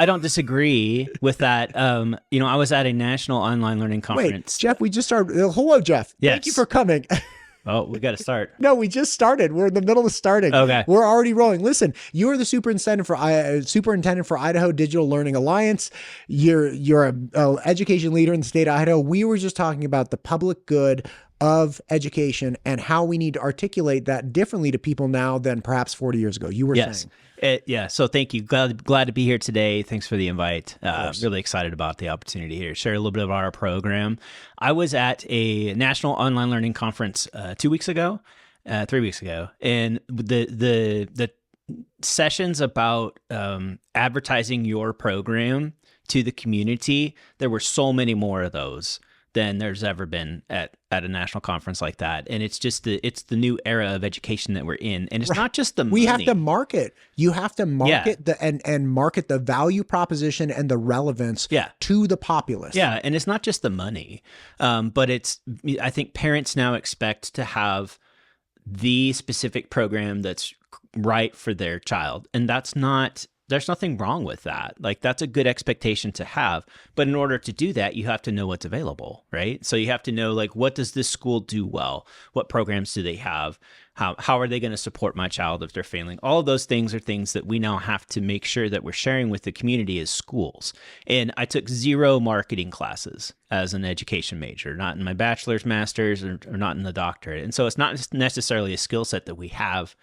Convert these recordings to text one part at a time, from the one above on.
I don't disagree with that. I was at a national online learning conference. Wait, Jeff, we just started. Hello, Jeff. Yes. Thank you for coming. Oh, we got to start. No, we just started. We're in the middle of starting. Okay. We're already rolling. Listen, you are the superintendent for Idaho Digital Learning Alliance. You're a education leader in the state of Idaho. We were just talking about the public good of education and how we need to articulate that differently to people now than perhaps 40 years ago. You were saying. So thank you. Glad to be here today. Thanks for the invite. Really excited about the opportunity here. Share a little bit about our program. I was at a national online learning conference 3 weeks ago, and the sessions about advertising your program to the community, there were so many more of those than there's ever been at a national conference like that. And it's just it's the new era of education that we're in. And it's not just the money. We have to market. You have to market and market the value proposition and the relevance to the populace. Yeah. And it's not just the money. But I think parents now expect to have the specific program that's right for their child. And there's nothing wrong with that. Like, that's a good expectation to have. But in order to do that, you have to know what's available, right? So you have to know, like, what does this school do well? What programs do they have? How are they going to support my child if they're failing? All of those things are things that we now have to make sure that we're sharing with the community as schools. And I took 0 marketing classes as an education major, not in my bachelor's, master's, or not in the doctorate. And so it's not necessarily a skill set that we have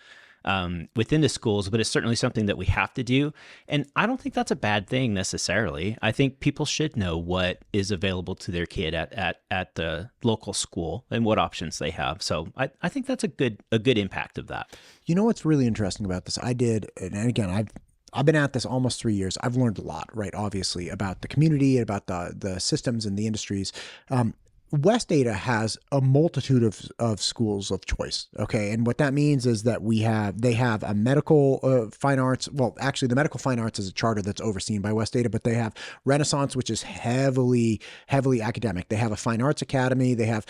within the schools, but it's certainly something that we have to do. And I don't think that's a bad thing necessarily. I think people should know what is available to their kid at the local school and what options they have. So I think that's a good impact of that. You know what's really interesting about this? And again, I've been at this almost 3 years. I've learned a lot, right? Obviously, about the community, about the systems and the industries. West Ada has a multitude of schools of choice. Okay. And what that means is that they have a medical fine arts. Well, actually the medical fine arts is a charter that's overseen by West Ada, but they have Renaissance, which is heavily academic. They have a fine arts academy. They have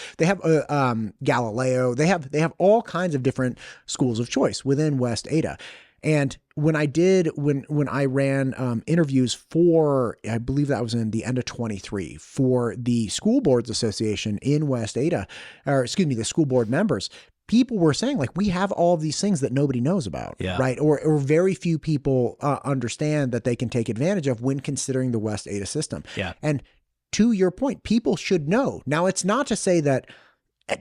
Galileo. They have all kinds of different schools of choice within West Ada. And when I ran interviews for, I believe that was in the end of 23 for the School Boards Association in West Ada, the school board members, people were saying, like, we have all of these things that nobody knows about, right? Or very few people understand that they can take advantage of when considering the West Ada system. Yeah. And to your point, people should know. Now, it's not to say that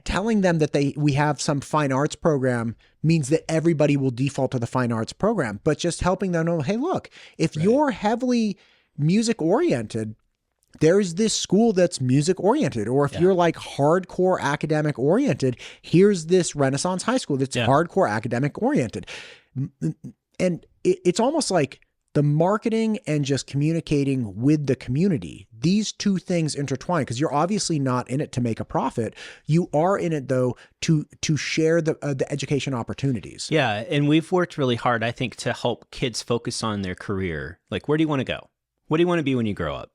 telling them that we have some fine arts program means that everybody will default to the fine arts program, but just helping them know, hey, look, if you're heavily music oriented, there's this school that's music oriented. Or if you're like hardcore academic oriented, here's this Renaissance high school that's hardcore academic oriented. And it's almost like the marketing and just communicating with the community, these two things intertwine, because you're obviously not in it to make a profit. You are in it, though, to share the education opportunities. Yeah, and we've worked really hard, I think, to help kids focus on their career. Like, where do you want to go? What do you want to be when you grow up?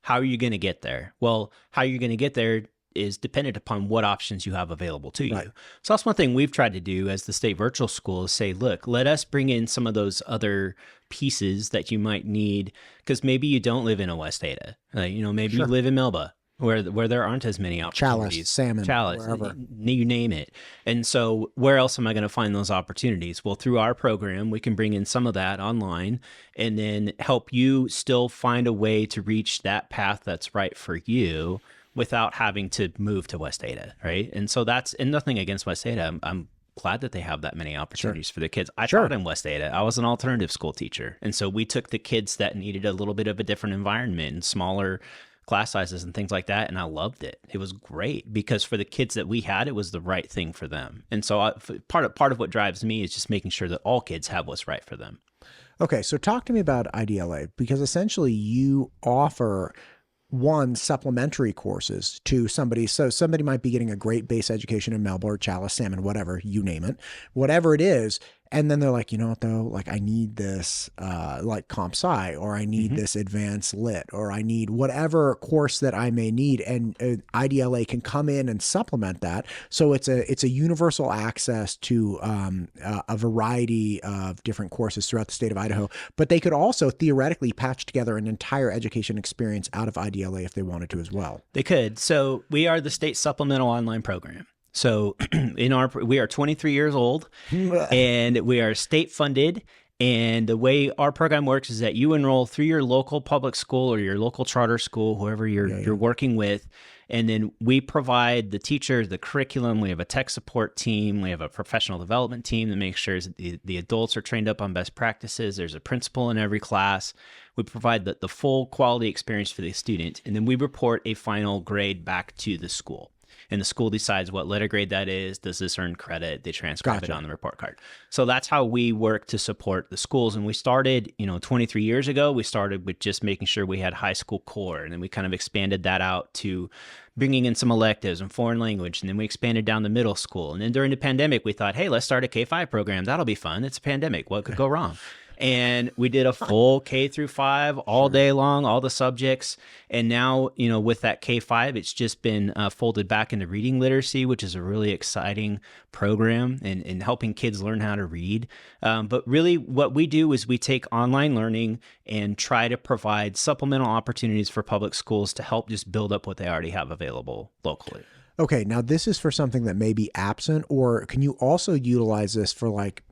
How are you going to get there? Well, how you're going to get there is dependent upon what options you have available to you. Right. So that's one thing we've tried to do as the state virtual school is say, look, let us bring in some of those other pieces that you might need, because maybe you don't live in a West Ada. Maybe you live in Melba, where there aren't as many opportunities. Chalice, wherever. You name it. And so where else am I going to find those opportunities? Well, through our program, we can bring in some of that online and then help you still find a way to reach that path that's right for you without having to move to West Ada, right? And so and nothing against West Ada. I'm glad that they have that many opportunities for their kids. I taught in West Ada. I was an alternative school teacher. And so we took the kids that needed a little bit of a different environment and smaller class sizes and things like that. And I loved it. It was great because for the kids that we had, it was the right thing for them. And so part of what drives me is just making sure that all kids have what's right for them. Okay. So talk to me about IDLA, because essentially you offer supplementary courses to somebody. So somebody might be getting a great base education in Melbourne, Chalice, Salmon, whatever, you name it, whatever it is. And then they're like, you know what though? Like I need this, like comp sci, or I need this advanced lit, or I need whatever course that I may need. And IDLA can come in and supplement that. So it's a universal access to a variety of different courses throughout the state of Idaho. But they could also theoretically patch together an entire education experience out of IDLA if they wanted to as well. They could. So we are the state supplemental online program. So we are 23 years old and we are state funded. And the way our program works is that you enroll through your local public school or your local charter school, whoever you're working with. And then we provide the teachers, the curriculum. We have a tech support team. We have a professional development team that makes sure that the adults are trained up on best practices. There's a principal in every class. We provide the full quality experience for the student. And then we report a final grade back to the school. And the school decides what letter grade that is. Does this earn credit? They transcribe it on the report card. So that's how we work to support the schools. And we started, 23 years ago, we started with just making sure we had high school core. And then we kind of expanded that out to bringing in some electives and foreign language. And then we expanded down to middle school. And then during the pandemic, we thought, hey, let's start a K-5 program. That'll be fun. It's a pandemic. What could go wrong? And we did a full K through 5 all day long, all the subjects. And now, with that K-5, it's just been folded back into reading literacy, which is a really exciting program in helping kids learn how to read. But really what we do is we take online learning and try to provide supplemental opportunities for public schools to help just build up what they already have available locally. Okay, now this is for something that may be absent, or can you also utilize this for like,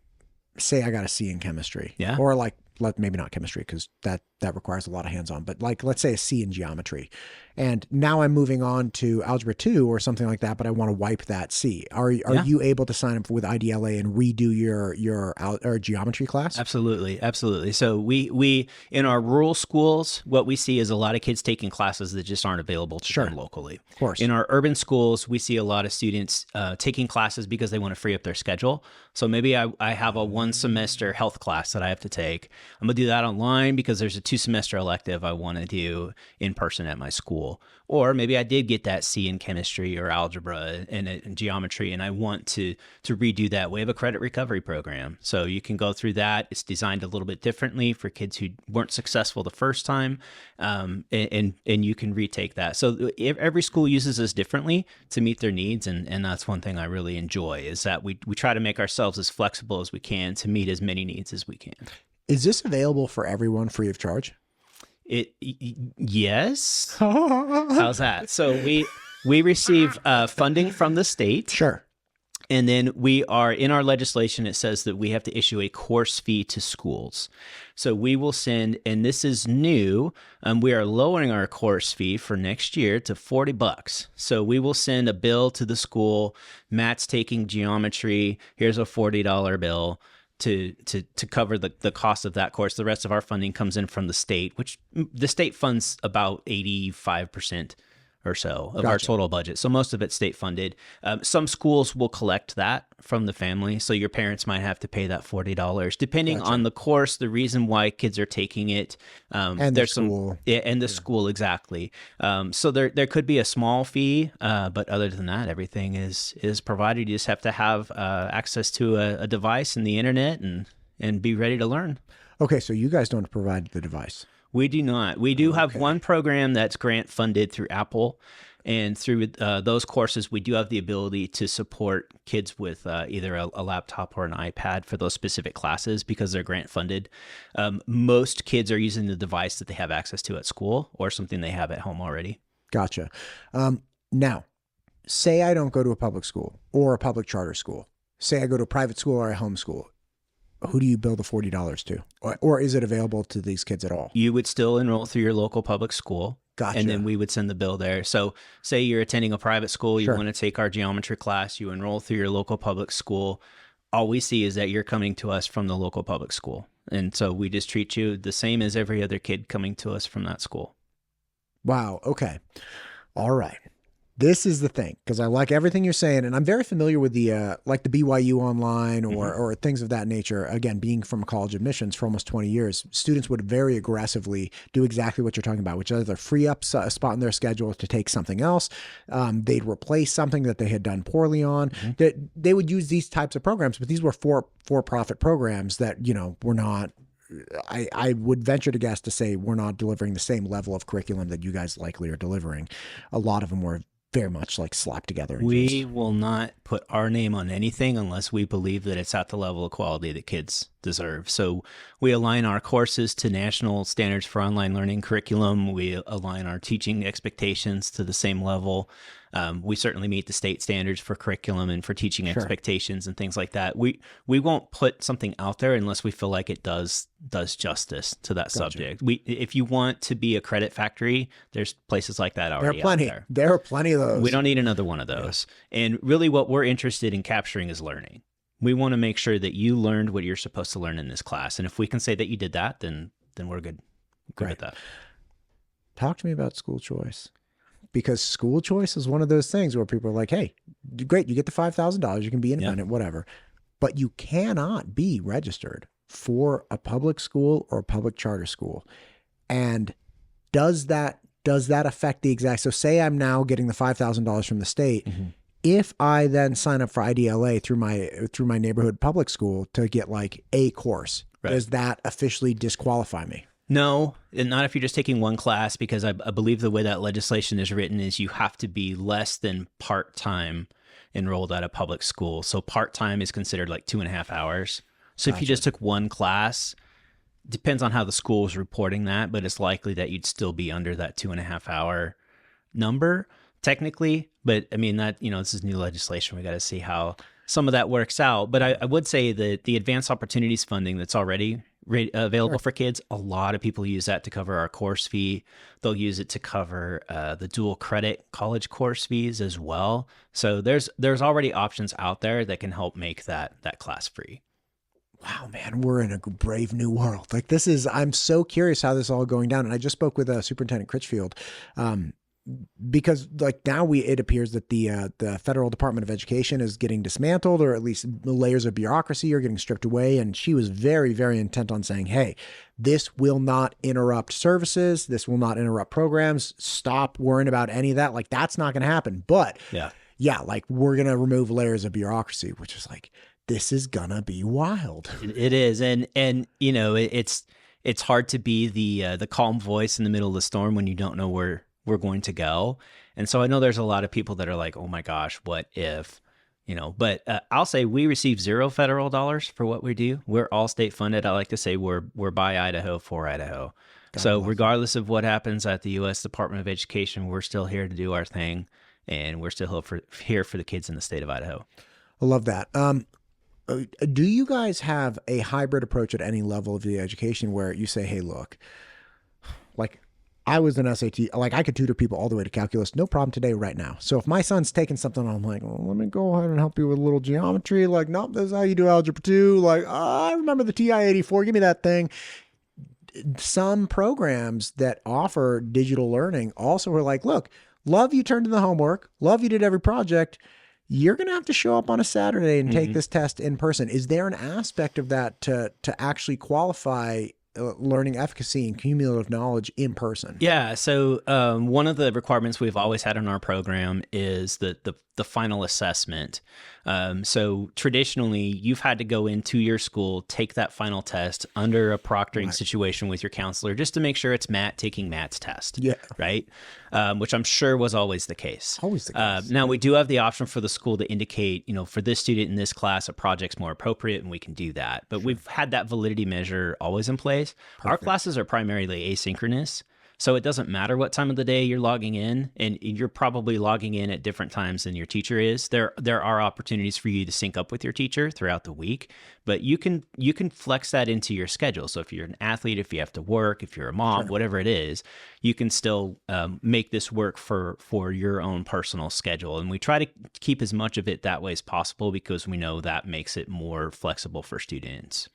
say I got a C in chemistry, or like maybe not chemistry because that requires a lot of hands-on, but like let's say a C in geometry, and now I'm moving on to algebra 2 or something like that, but I want to wipe that C. Are you able to sign up with IDLA and redo your geometry class? Absolutely. So we in our rural schools, what we see is a lot of kids taking classes that just aren't available to them locally. Of course. In our urban schools, we see a lot of students taking classes because they want to free up their schedule. So maybe I have a 1 semester health class that I have to take. I'm gonna do that online because there's a 2 semester elective I want to do in person at my school. Or maybe I did get that C in chemistry or algebra and geometry, and I want to redo that. We have a credit recovery program. So you can go through that. It's designed a little bit differently for kids who weren't successful the first time, and you can retake that. So every school uses this differently to meet their needs, and that's one thing I really enjoy is that we try to make ourselves as flexible as we can to meet as many needs as we can. Is this available for everyone free of charge? Yes. How's that? So we receive funding from the state. Sure. And then we are in our legislation, it says that we have to issue a course fee to schools. So we will send, and this is new, we are lowering our course fee for next year to $40. So we will send a bill to the school. Matt's taking geometry. Here's a $40 bill to cover the cost of that course. The rest of our funding comes in from the state, which the state funds about 85% or so of our total budget. So most of it's state funded. Some schools will collect that from the family. So your parents might have to pay that $40, depending on the course, the reason why kids are taking it. And there's school. School, exactly. So there could be a small fee, but other than that, everything is provided. You just have to have access to a device and the internet and be ready to learn. Okay, so you guys don't provide the device. We do not. We do have one program that's grant funded through Apple, and through those courses, we do have the ability to support kids with either a laptop or an iPad for those specific classes because they're grant funded. Most kids are using the device that they have access to at school or something they have at home already. Gotcha. Now, say I don't go to a public school or a public charter school. Say I go to a private school or a homeschool. Who do you bill the $40 to? Or is it available to these kids at all? You would still enroll through your local public school. Gotcha. And then we would send the bill there. So say you're attending a private school, you want to take our geometry class, you enroll through your local public school. All we see is that you're coming to us from the local public school. And so we just treat you the same as every other kid coming to us from that school. Wow. Okay. All right. This is the thing, because I like everything you're saying, and I'm very familiar with the like the BYU online or things of that nature. Again, being from college admissions for almost 20 years, students would very aggressively do exactly what you're talking about, which is either free up a spot in their schedule to take something else. They'd replace something that they had done poorly on. They would use these types of programs, but these were for-profit programs that, were not. I would venture to guess to say we're not delivering the same level of curriculum that you guys likely are delivering. A lot of them were very much like slapped together. We will not put our name on anything unless we believe that it's at the level of quality that kids deserve. So we align our courses to national standards for online learning curriculum. We align our teaching expectations to the same level. We certainly meet the state standards for curriculum and for teaching expectations and things like that. We won't put something out there unless we feel like it does justice to that subject. If you want to be a credit factory, there's places like that already out there. There are plenty of those. We don't need another one of those. Yeah. And really what we're interested in capturing is learning. We want to make sure that you learned what you're supposed to learn in this class. And if we can say that you did that, then we're good with that. Talk to me about school choice. Because school choice is one of those things where people are like, hey, great, you get the $5,000, you can be independent, whatever. But you cannot be registered for a public school or a public charter school. And does that affect the exact, so say I'm now getting the $5,000 from the state. If I then sign up for IDLA through my neighborhood public school to get like a course, does that officially disqualify me? No, and not if you're just taking one class, because I believe the way that legislation is written is you have to be less than part-time enrolled at a public school. So part-time is considered like 2.5 hours. So if you just took one class, depends on how the school is reporting that, but it's likely that you'd still be under that 2.5 hour number technically. But I mean, that, this is new legislation. We got to see how some of that works out. But I would say that the advanced opportunities funding that's already available for kids, a lot of people use that to cover our course fee. They'll use it to cover the dual credit college course fees as well. So there's already options out there that can help make that class free. Wow, man, we're in a brave new world. Like I'm so curious how this is all going down. And I just spoke with Superintendent Critchfield, because like now it appears that the Federal Department of Education is getting dismantled, or at least layers of bureaucracy are getting stripped away. And she was very, very intent on saying, hey, this will not interrupt services. This will not interrupt programs. Stop worrying about any of that. Like that's not going to happen. But yeah, like we're going to remove layers of bureaucracy, which is like, this is going to be wild. It is. And it's hard to be the calm voice in the middle of the storm when you don't know where we're going to go. And so I know there's a lot of people that are like, oh my gosh, what if, but I'll say we receive $0 federal dollars for what we do. We're all state funded. I like to say we're by Idaho for Idaho. So regardless of what happens at the U.S. Department of Education, we're still here to do our thing, and we're still here for the kids in the state of Idaho. I love that. Do you guys have a hybrid approach at any level of the education where you say, hey, look, like I was an SAT, like I could tutor people all the way to calculus, no problem today, right now. So if my son's taking something, I'm like, well, let me go ahead and help you with a little geometry. Like, nope, this is how you do algebra 2. Like, I remember the TI-84, give me that thing. Some programs that offer digital learning also are like, look, love you turned in the homework, love you did every project. You're going to have to show up on a Saturday and take this test in person. Is there an aspect of that to actually qualify learning efficacy and cumulative knowledge in person? Yeah. So one of the requirements we've always had in our program is the final assessment. So traditionally, you've had to go into your school, take that final test under a proctoring situation with your counselor, just to make sure it's Matt taking Matt's test. Yeah. Right. Which I'm sure was always the case. Always the case. Now we do have the option for the school to indicate, for this student in this class, a project's more appropriate, and we can do that. But we've had that validity measure always in place. Perfect. Our classes are primarily asynchronous. So it doesn't matter what time of the day you're logging in, and you're probably logging in at different times than your teacher is. There are opportunities for you to sync up with your teacher throughout the week, but you can flex that into your schedule. So if you're an athlete, if you have to work, if you're a mom, whatever it is, you can still make this work for your own personal schedule. And we try to keep as much of it that way as possible because we know that makes it more flexible for students.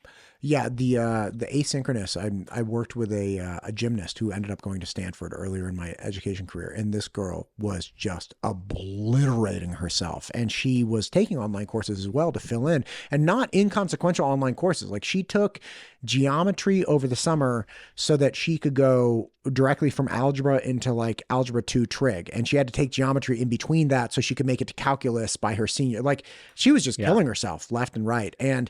Yeah, the asynchronous. I worked with a gymnast who ended up going to Stanford earlier in my education career, and this girl was just obliterating herself. And she was taking online courses as well to fill in, and not inconsequential online courses. Like she took geometry over the summer so that she could go directly from algebra into like algebra 2 trig, and she had to take geometry in between that so she could make it to calculus by her senior. Like she was just killing herself left and right, and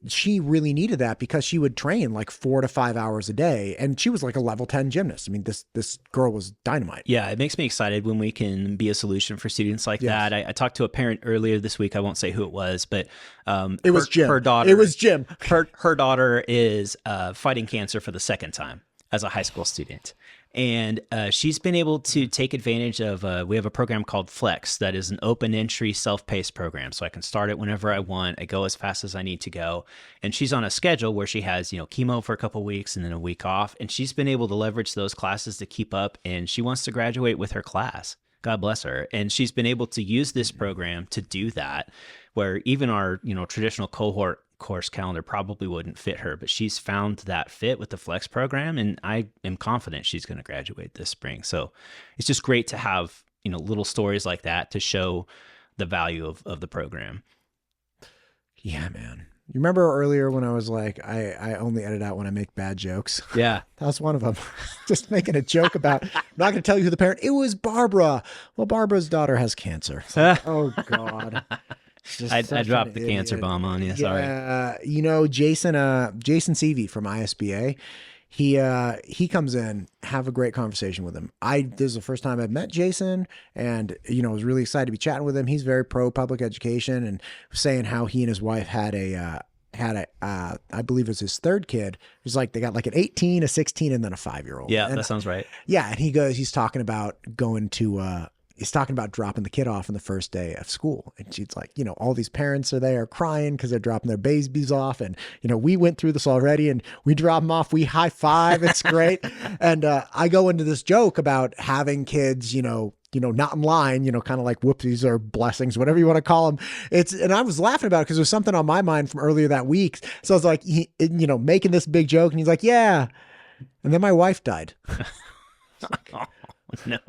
she really needed that because she would train like 4 to 5 hours a day, and she was like a level 10 gymnast. I mean, this girl was dynamite. Yeah, it makes me excited when we can be a solution for students like that. I talked to a parent earlier this week. I won't say who it was, but it was Jim. Her daughter. It was Jim. Her daughter is fighting cancer for the second time as a high school student. And she's been able to take advantage of, we have a program called Flex that is an open entry self-paced program. So I can start it whenever I want. I go as fast as I need to go. And she's on a schedule where she has, chemo for a couple of weeks and then a week off. And she's been able to leverage those classes to keep up. And she wants to graduate with her class. God bless her. And she's been able to use this program to do that, where even our, traditional cohort course calendar probably wouldn't fit her, but she's found that fit with the Flex program, and I am confident she's going to graduate this spring. So it's just great to have, little stories like that to show the value of the program. Yeah, man. You remember earlier when I was like, I only edit out when I make bad jokes? Yeah. That was one of them. Just making a joke about, I'm not going to tell you who the parent, it was Barbara. Well, Barbara's daughter has cancer. Like, oh God. I dropped the cancer bomb on you. Sorry. Jason Seavey from ISBA, he comes in, have a great conversation with him. This is the first time I've met Jason, and was really excited to be chatting with him. He's very pro public education, and saying how he and his wife had I believe it was his third kid. It was like they got like an 18, a 16, and then a 5-year-old. Yeah, and, that sounds right. Yeah, and he's talking about going to. He's talking about dropping the kid off on the first day of school. And she's like, all these parents are there crying because they're dropping their babies off. And, we went through this already, and we drop them off. We high five. It's great. And I go into this joke about having kids, not in line, kind of like whoopsies or blessings, whatever you want to call them. And I was laughing about it because there's something on my mind from earlier that week. So I was like, making this big joke, and he's like, yeah. And then my wife died. No.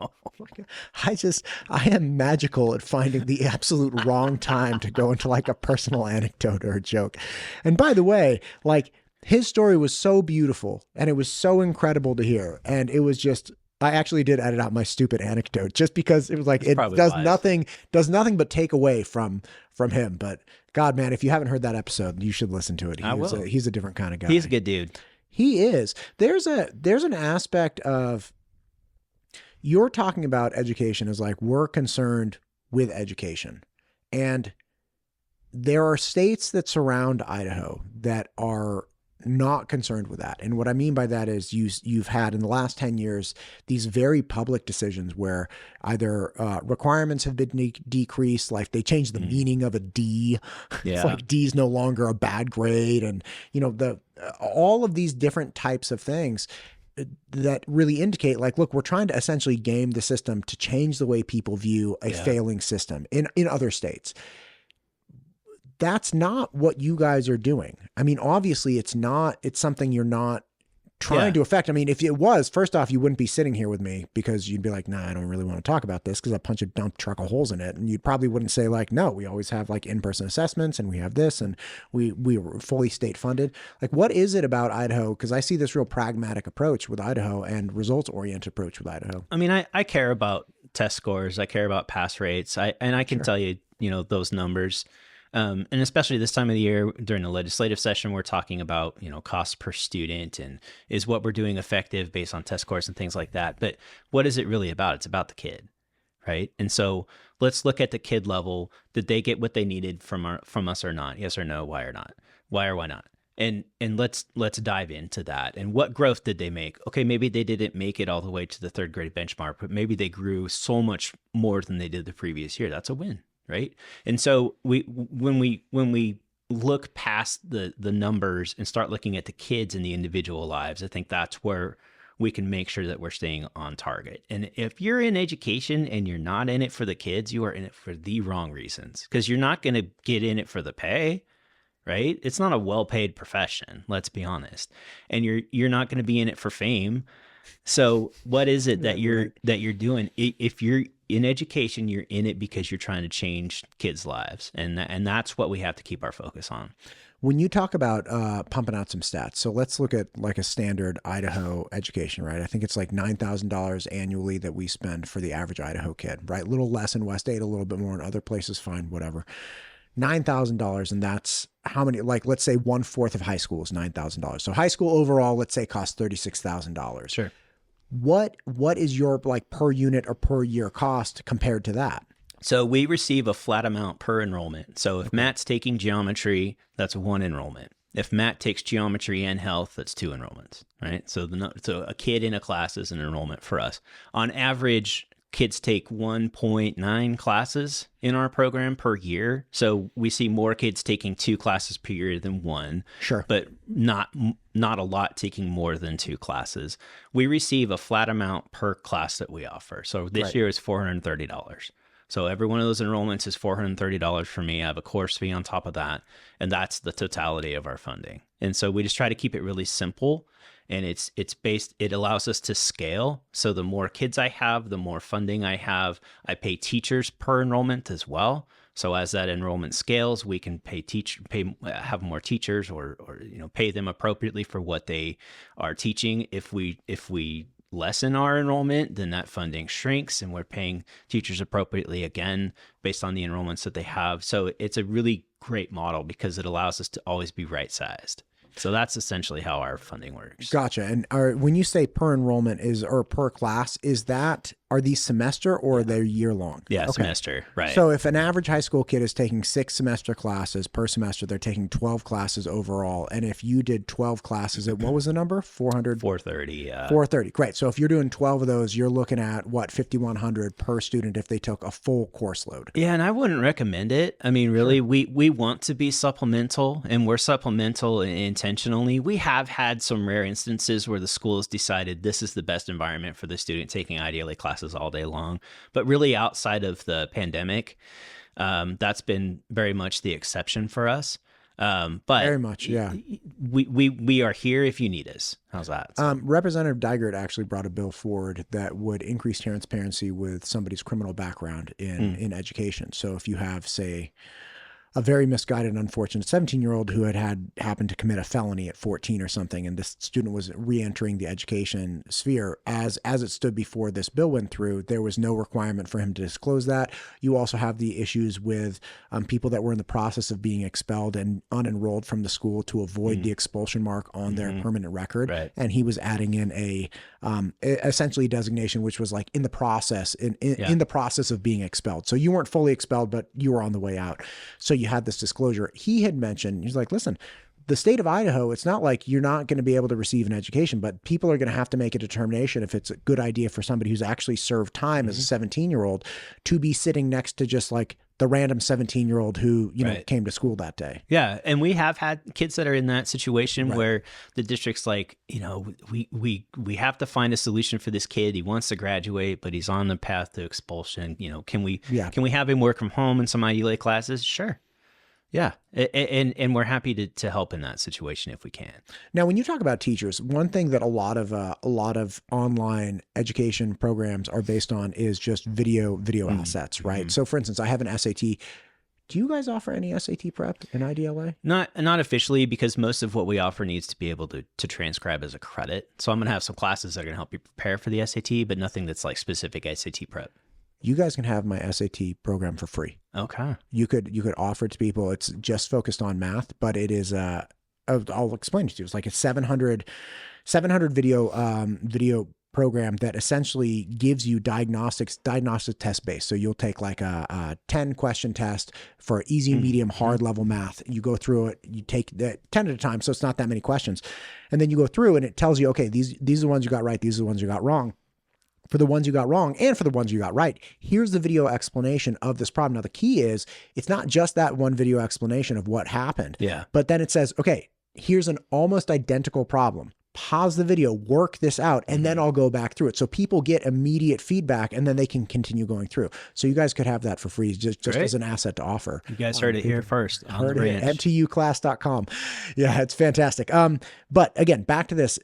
I am magical at finding the absolute wrong time to go into like a personal anecdote or a joke. And by the way, like his story was so beautiful and it was so incredible to hear. And it was just, I actually did edit out my stupid anecdote just because it was like, it does nothing but take away from him. But God, man, if you haven't heard that episode, you should listen to it. He's a different kind of guy. He's a good dude. He is. There's an aspect of, you're talking about education as like, we're concerned with education. And there are states that surround Idaho that are not concerned with that. And what I mean by that is you've had in the last 10 years, these very public decisions where either requirements have been decreased, like they changed the meaning of a D. Yeah. It's like D is no longer a bad grade. And, all of these different types of things that really indicate like, look, we're trying to essentially game the system to change the way people view a failing system in other states. That's not what you guys are doing. I mean, obviously it's something you're not trying to affect. I mean, if it was, first off, you wouldn't be sitting here with me because you'd be like, nah, I don't really want to talk about this because I punch a dump truck of holes in it. And you probably wouldn't say like, no, we always have like in-person assessments and we have this and we were fully state funded. Like, what is it about Idaho? Because I see this real pragmatic approach with Idaho and results oriented approach with Idaho. I mean, I care about test scores. I care about pass rates. I can tell you, those numbers. And especially this time of the year during the legislative session, we're talking about, cost per student and is what we're doing effective based on test scores and things like that. But what is it really about? It's about the kid, right? And so let's look at the kid level. Did they get what they needed from us or not? Yes or no? Why or not? Why or why not? And let's dive into that. And what growth did they make? Okay, maybe they didn't make it all the way to the third grade benchmark, but maybe they grew so much more than they did the previous year. That's a win. Right. And so when we look past the numbers and start looking at the kids and the individual lives, I think that's where we can make sure that we're staying on target. And if you're in education and you're not in it for the kids, you are in it for the wrong reasons, because you're not going to get in it for the pay. right? It's not a well-paid profession, let's be honest. And you're not going to be in it for fame. So what is it that you're doing? If you're in education, you're in it because you're trying to change kids' lives. And that's what we have to keep our focus on. When you talk about pumping out some stats, so let's look at like a standard Idaho education, right? I think it's like $9,000 annually that we spend for the average Idaho kid, right? A little less in West Ada, a little bit more in other places, fine, whatever. $9,000, and that's how many, like, let's say 1/4 of high school is $9,000. So high school overall, let's say, costs $36,000. Sure. What is your like per unit or per year cost compared to that? So we receive a flat amount per enrollment. So if Matt's taking geometry, that's 1 enrollment. If Matt takes geometry and health, that's 2 enrollments, right? So a kid in a class is an enrollment for us. On average, kids take 1.9 classes in our program per year. So we see more kids taking 2 classes per year than 1. Sure. But not a lot taking more than 2 classes. We receive a flat amount per class that we offer. So this year is $430. So every one of those enrollments is $430 for me. I have a course fee on top of that, and that's the totality of our funding. And so we just try to keep it really simple, and it allows us to scale. So the more kids I have, the more funding I have. I pay teachers per enrollment as well. So as that enrollment scales, we can have more teachers or pay them appropriately for what they are teaching. If we lessen our enrollment, then that funding shrinks, and we're paying teachers appropriately again based on the enrollments that they have. So it's a really great model because it allows us to always be right-sized. So that's essentially how our funding works. Gotcha. And when you say per enrollment or per class, are these semester or are they year long? Yeah, okay. Semester, right. So if an average high school kid is taking 6 semester classes per semester, they're taking 12 classes overall. And if you did 12 classes at, what was the number? 430. Yeah. 430. Great. So if you're doing 12 of those, you're looking at what, 5,100 per student if they took a full course load. Yeah. And I wouldn't recommend it. I mean, really, sure. we want to be supplemental, and we're supplemental intentionally. We have had some rare instances where the school has decided this is the best environment for the student taking IDLA classes all day long. But really, outside of the pandemic, that's been very much the exception for us. But very much, yeah. We are here if you need us. How's that? Representative Dygert actually brought a bill forward that would increase transparency with somebody's criminal background in education. So if you have, say, a very misguided, unfortunate 17-year-old who had happened to commit a felony at 14 or something, and this student was re-entering the education sphere. As it stood before this bill went through, there was no requirement for him to disclose that. You also have the issues with people that were in the process of being expelled and unenrolled from the school to avoid the expulsion mark on their permanent record. Right. And he was adding in essentially a designation which was like in the process, in the process of being expelled. So you weren't fully expelled, but you were on the way out. So you had this disclosure. He had mentioned, he's like, listen, the state of Idaho, it's not like you're not going to be able to receive an education, but people are going to have to make a determination if it's a good idea for somebody who's actually served time as a 17-year-old to be sitting next to just like the random 17-year-old who, came to school that day. Yeah. And we have had kids that are in that situation where the district's like, we have to find a solution for this kid. He wants to graduate, but he's on the path to expulsion. Can we have him work from home in some IDLA classes? Sure. Yeah. And we're happy to help in that situation if we can. Now, when you talk about teachers, one thing that a lot of online education programs are based on is just video assets, right? So for instance, I have an SAT. Do you guys offer any SAT prep in IDLA? Not officially, because most of what we offer needs to be able to transcribe as a credit. So I'm going to have some classes that are going to help you prepare for the SAT, but nothing that's like specific SAT prep. You guys can have my SAT program for free. Okay. You could offer it to people. It's just focused on math, but it is I'll explain it to you. It's like a 700 video program that essentially gives you diagnostic test base. So you'll take like a 10 question test for easy, medium, hard level math. You go through it, you take the 10 at a time. So it's not that many questions. And then you go through and it tells you, okay, these are the ones you got right. These are the ones you got wrong. For the ones you got wrong and for the ones you got right, here's the video explanation of this problem. Now, the key is it's not just that one video explanation of what happened. Yeah. But then it says, okay, here's an almost identical problem. pause the video, work this out, and then I'll go back through it. So people get immediate feedback and then they can continue going through. So you guys could have that for free just as an asset to offer. You guys heard it here first. Heard it at mtuclass.com. Yeah, it's fantastic. But again, back to this.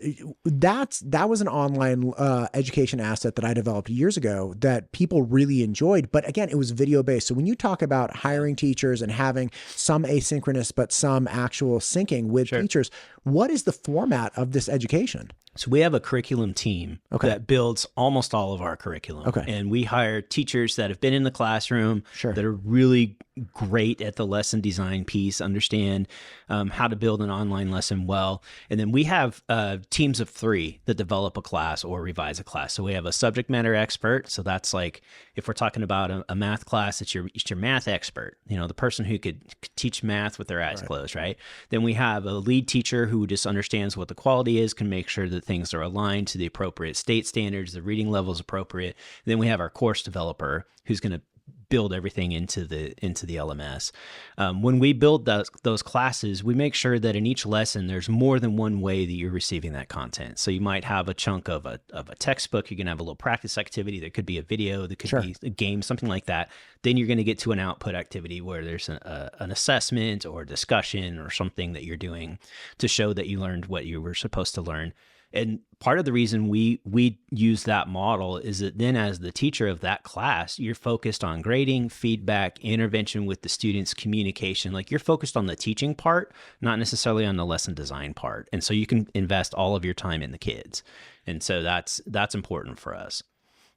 That was an online education asset that I developed years ago that people really enjoyed. But again, it was video based. So when you talk about hiring teachers and having some asynchronous, but some actual syncing with teachers, what is the format of this education? So we have a curriculum team that builds almost all of our curriculum. And we hire teachers that have been in the classroom, that are really great at the lesson design piece, understand how to build an online lesson well. And then we have teams of 3 that develop a class or revise a class. So we have a subject matter expert. So that's like, if we're talking about a math class, it's your math expert, the person who could teach math with their eyes closed, right? Then we have a lead teacher who just understands what the quality is, can make sure that things are aligned to the appropriate state standards, the reading level is appropriate. And then we have our course developer who's going to build everything into the LMS. When we build those classes, we make sure that in each lesson, there's more than one way that you're receiving that content. So you might have a chunk of a textbook. You're going to have a little practice activity. There could be a video. There could be a game, something like that. Then you're going to get to an output activity where there's an assessment or a discussion or something that you're doing to show that you learned what you were supposed to learn. And part of the reason we use that model is that then as the teacher of that class, you're focused on grading, feedback, intervention with the students, communication. Like you're focused on the teaching part, not necessarily on the lesson design part. And so you can invest all of your time in the kids. And so that's important for us.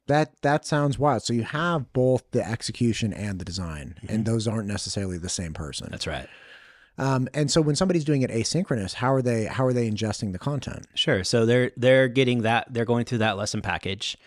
That sounds wild. So you have both the execution and the design, and those aren't necessarily the same person. That's right. And so when somebody's doing it asynchronous, how are they ingesting the content? Sure. So they're getting that, they're going through that lesson package,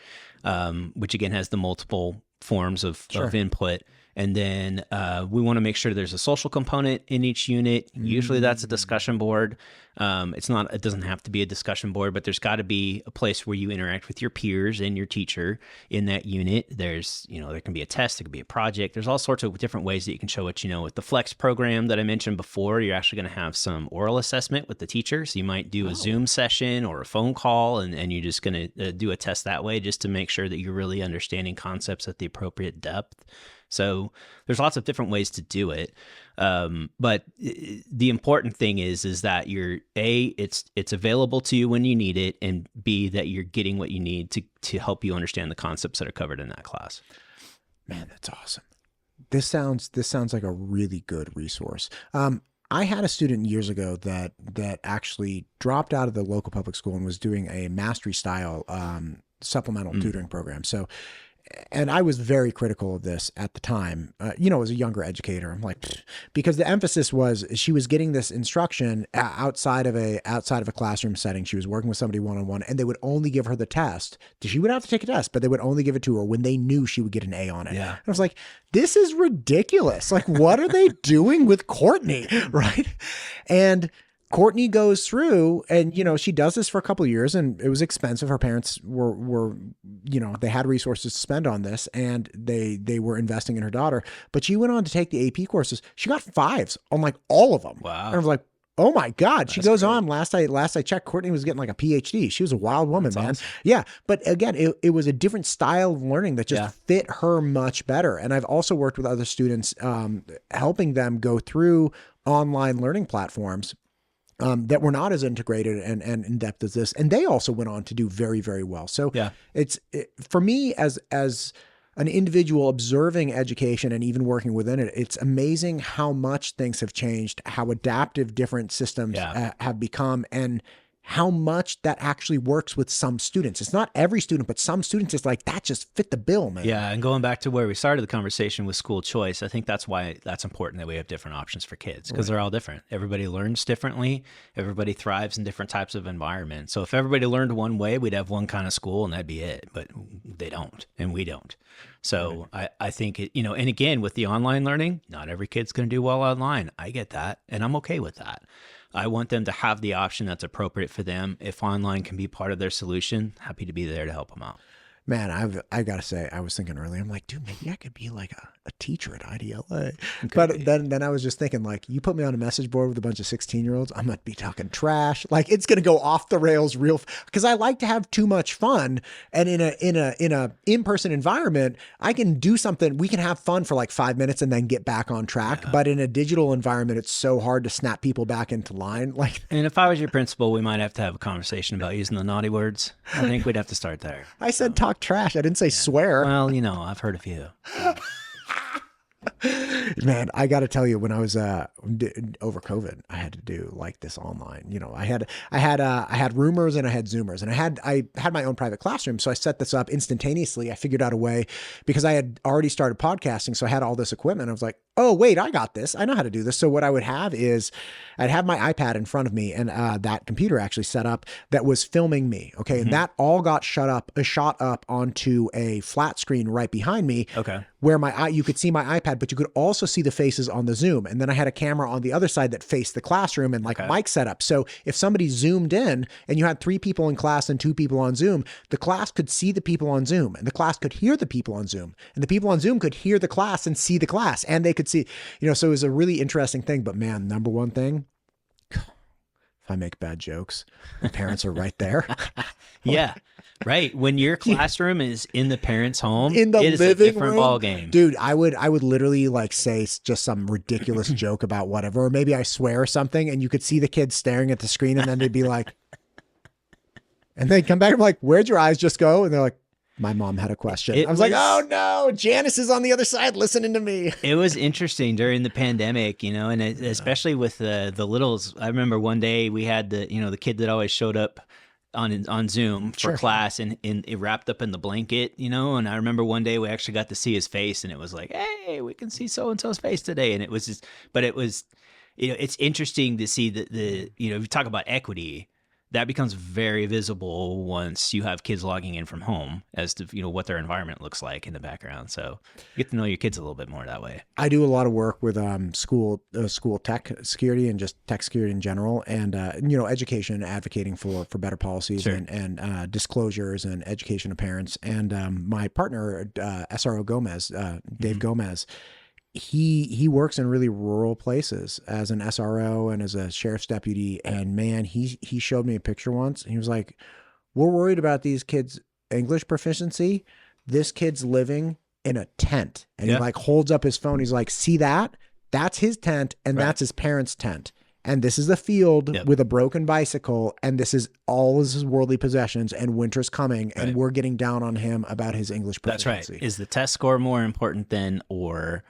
which again has the multiple forms of input. And then we want to make sure there's a social component in each unit. Usually that's a discussion board. It doesn't have to be a discussion board, but there's got to be a place where you interact with your peers and your teacher in that unit. There's, there can be a test, there could be a project. There's all sorts of different ways that you can show what you know. With the Flex program that I mentioned before, you're actually going to have some oral assessment with the teacher. So you might do a Zoom session or a phone call, and you're just going to do a test that way just to make sure that you're really understanding concepts at the appropriate depth. So there's lots of different ways to do it. But the important thing is that it's available to you when you need it, and B, that you're getting what you need to help you understand the concepts that are covered in that class. Man, that's awesome. This sounds like a really good resource. I had a student years ago that actually dropped out of the local public school and was doing a mastery style supplemental tutoring program. So, and I was very critical of this at the time, as a younger educator. I'm like, pfft, because the emphasis was she was getting this instruction outside of a classroom setting. She was working with somebody one-on-one, and they would only give her the test. She would have to take a test, but they would only give it to her when they knew she would get an A on it. Yeah. And I was like, this is ridiculous. Like, what are they doing with Courtney? Right. And Courtney goes through and, she does this for a couple of years, and it was expensive. Her parents were they had resources to spend on this, and they were investing in her daughter, but she went on to take the AP courses. She got 5s on like all of them. Wow. And I was like, oh my God. She goes on. Last I checked, Courtney was getting like a PhD. She was a wild woman, man. Awesome. Yeah. But again, it was a different style of learning that just fit her much better. And I've also worked with other students, helping them go through online learning platforms that were not as integrated and in-depth as this. And they also went on to do very, very well. So for me as an individual observing education and even working within it, it's amazing how much things have changed, how adaptive different systems have become, and how much that actually works with some students. It's not every student, but some students, it's like, that just fit the bill, man. Yeah. And going back to where we started the conversation with school choice, I think that's why that's important that we have different options for kids, because they're all different. Everybody learns differently. Everybody thrives in different types of environments. So if everybody learned one way, we'd have one kind of school and that'd be it, but they don't, and we don't. So I think, and again, with the online learning, not every kid's going to do well online. I get that. And I'm okay with that. I want them to have the option that's appropriate for them. If online can be part of their solution, happy to be there to help them out. Man, I gotta say, I was thinking earlier, I'm like, dude, maybe I could be like a teacher at IDLA. Could But be. then I was just thinking, like, you put me on a message board with a bunch of 16-year-olds, I'm gonna be talking trash. Like, it's gonna go off the rails real, because I like to have too much fun. And in a in-person environment, I can do something. We can have fun for like 5 minutes and then get back on track. But in a digital environment, it's so hard to snap people back into line. Like, And if I was your principal, we might have to have a conversation about using the naughty words. I think we'd have to start there. I said talk trash. I didn't say swear. Well, I've heard a few. Man, I got to tell you, when I was over COVID, I had to do like this online. I had roomers and I had Zoomers, and I had my own private classroom. So I set this up instantaneously. I figured out a way, because I had already started podcasting, so I had all this equipment. I was like, oh wait, I got this. I know how to do this. So what I would have is, I'd have my iPad in front of me, and that computer actually set up that was filming me. Okay, and that all got shot up onto a flat screen right behind me. Okay. Where you could see my iPad, but you could also see the faces on the Zoom. And then I had a camera on the other side that faced the classroom, and like mic setup. So if somebody zoomed in and you had 3 people in class and 2 people on Zoom, the class could see the people on Zoom, and the class could hear the people on Zoom, and the people on Zoom could hear the class and see the class, and they could see, so it was a really interesting thing. But man, number one thing, if I make bad jokes, the parents are right there. Yeah. Right. When your classroom is in the parents' home, In the it is a living different room, ball game. dude, I would literally like say just some ridiculous joke about whatever, or maybe I swear or something, and you could see the kids staring at the screen, and then they'd be like, and they'd come back and be like, where'd your eyes just go? And they're like, my mom had a question. I was like, oh no, Janice is on the other side listening to me. It was interesting during the pandemic, and especially with the littles. I remember one day we had the kid that always showed up on Zoom for class, and it wrapped up in the blanket, and I remember one day we actually got to see his face, and it was like, hey, we can see so-and-so's face today. And it was just, but it was, it's interesting to see that if you talk about equity, that becomes very visible once you have kids logging in from home as to, what their environment looks like in the background. So you get to know your kids a little bit more that way. I do a lot of work with school tech security and just tech security in general, and education, advocating for better policies and disclosures and education of parents. And my partner, SRO Gomez, Dave Gomez, he works in really rural places as an SRO and as a sheriff's deputy. And man, he showed me a picture once, and he was like, we're worried about these kids' English proficiency. This kid's living in a tent, and he like holds up his phone. He's like, see that? That's his tent, and that's his parents' tent. And this is a field with a broken bicycle, and this is all his worldly possessions, and winter's coming, and we're getting down on him about his English proficiency. That's right. Is the test score more important than, or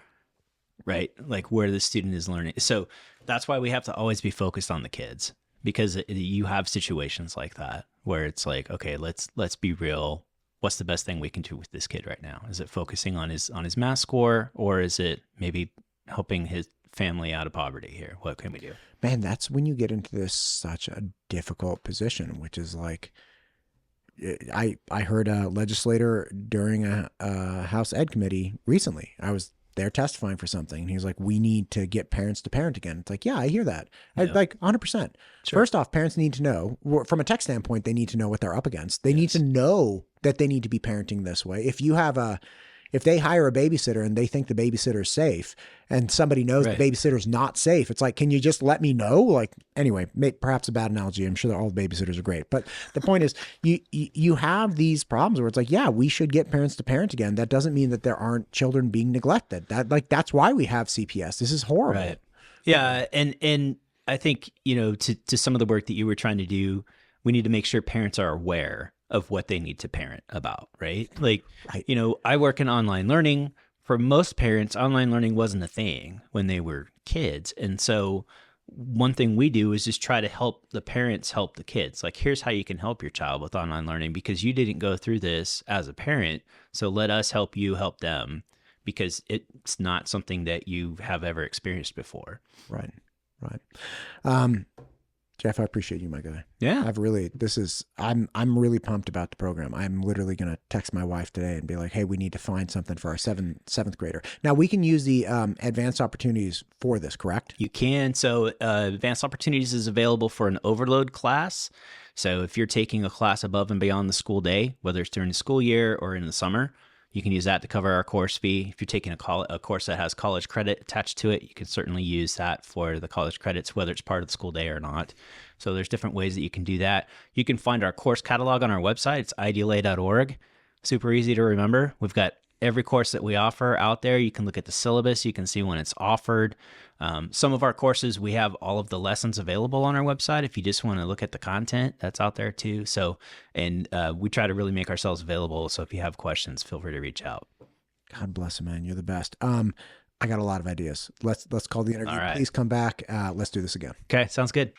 right, like where the student is learning? So that's why we have to always be focused on the kids, because you have situations like that where it's like, okay, let's be real. What's the best thing we can do with this kid right now? Is it focusing on his math score, or is it maybe helping his family out of poverty here? What can we do? Man, that's when you get into this such a difficult position, which is like, I heard a legislator during a House Ed committee recently. I was there testifying for something, and he was like, we need to get parents to parent again. It's like, yeah, I hear that. I like 100%. Sure. First off, parents need to know, from a tech standpoint, they need to know what they're up against. They need to know that they need to be parenting this way. If they hire a babysitter and they think the babysitter's safe, and somebody knows the babysitter's not safe, it's like, can you just let me know? Like, anyway, perhaps a bad analogy. I'm sure that all the babysitters are great. But the point is, you have these problems where it's like, yeah, we should get parents to parent again. That doesn't mean that there aren't children being neglected. That's why we have CPS. This is horrible. Right. Yeah. And I think, to some of the work that you were trying to do, we need to make sure parents are aware of what they need to parent about, right? Like, I work in online learning. For most parents, online learning wasn't a thing when they were kids. And so one thing we do is just try to help the parents help the kids. Like, here's how you can help your child with online learning, because you didn't go through this as a parent. So let us help you help them, because it's not something that you have ever experienced before. Right. Jeff, I appreciate you, my guy. Yeah. I'm really pumped about the program. I'm literally going to text my wife today and be like, hey, we need to find something for our seventh grader. Now we can use the advanced opportunities for this, correct? You can. So Advanced Opportunities is available for an overload class. So if you're taking a class above and beyond the school day, whether it's during the school year or in the summer, you can use that to cover our course fee. If you're taking a course that has college credit attached to it, you can certainly use that for the college credits, whether it's part of the school day or not. So there's different ways that you can do that. You can find our course catalog on our website. It's idla.org. Super easy to remember. We've got every course that we offer out there. You can look at the syllabus. You can see when it's offered. Some of our courses, we have all of the lessons available on our website. If you just want to look at the content, that's out there too. So, and we try to really make ourselves available. So if you have questions, feel free to reach out. God bless you, man. You're the best. I got a lot of ideas. Let's call the interview. All right. Please come back. Let's do this again. Okay, sounds good.